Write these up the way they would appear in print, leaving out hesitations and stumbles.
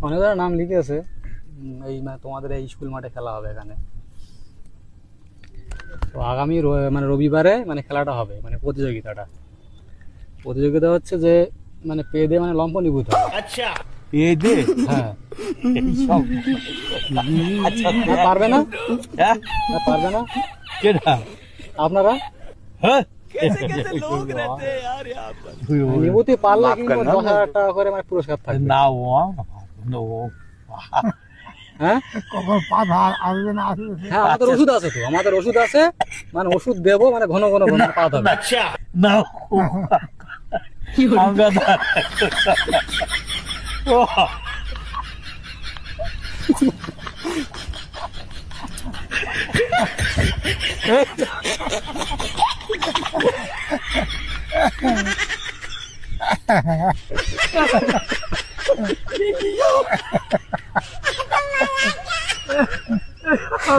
অনেক নাম লিখে আছে। এই মানে তোমাদের এই স্কুল মাঠে খেলা হবে এখানে। তো আগামী মানে রবিবারে মানে খেলাটা হবে, মানে প্রতিযোগিতা হচ্ছে যে মানে পেয়ে দিয়ে মানে লম্ফ নিভূত হবে। আচ্ছা পেয়ে দিয়ে? হ্যাঁ। পারবে না? পারবে না কেডা? আপনারা? হ্যাঁ নিভূতি পারলে কিন্তু 10,000 টাকা করে মানে পুরস্কার থাকবে। না হ্যাঁ হ্যাঁ, আমাদের ওষুধ আছে তো, আমাদের ওষুধ আছে, মানে ওষুধ দেবো, মানে ঘন ঘন ঘন পাওয়া হবে। আচ্ছা না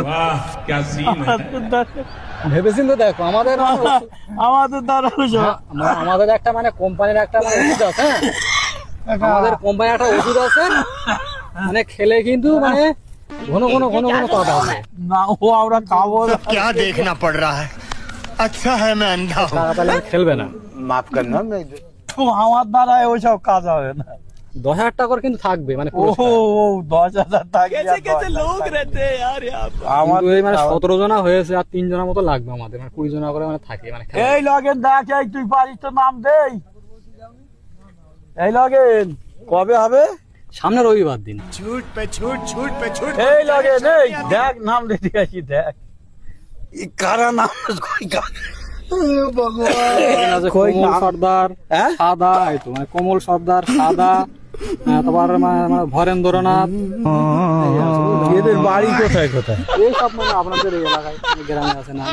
वाह क्या सीन है। ভেবেছেন তো? দেখো আমাদের দ্বারা আমাদের একটা মানে কোম্পানির একটা মানে ওষুধ আছে। আমাদের কোম্পানির একটা ওষুধ আছে, মানে খেলে কিন্তু মানে ঘন ঘন ঘন ঘন পাওয়া হবে না। ও আমরা খাবো क्या देखना पड़ रहा है। अच्छा है मैं अंधा हूँ। টাকা তাহলে খেলবে না। माफ करना मैं আমার দ্বারা ওইসব কাজ হবে না। 10,000 টাকার কিন্তু থাকবে মানে ও 10,000 টাকা लोग रहते हैं यार यहाँ पर। আমার এই মানে 17 জনা হয়েছে, আর 3 জনের মতো লাগবে আমাদের, মানে 20 জনা করে মানে থাকে মানে খেলা। এই লগেন দেখ, এই তুই পারিস তো নাম দেই। এই লগেন কবে হবে? সামনে রবিবার দিন। छूट पे छूट छूट पे छूट। এই লগেন এই দেখ নাম দিতে আসি, দেখ কারা নাম কই কমল সর্দার সাদা, এই তো মানে কমল সর্দার সাদা, তারপর মানে ভরেন্দ্রনাথ। এদের বাড়ি কোথায় কোথায়? এই সব মানে আপনাদের এই এলাকায় গ্রামে আছে না।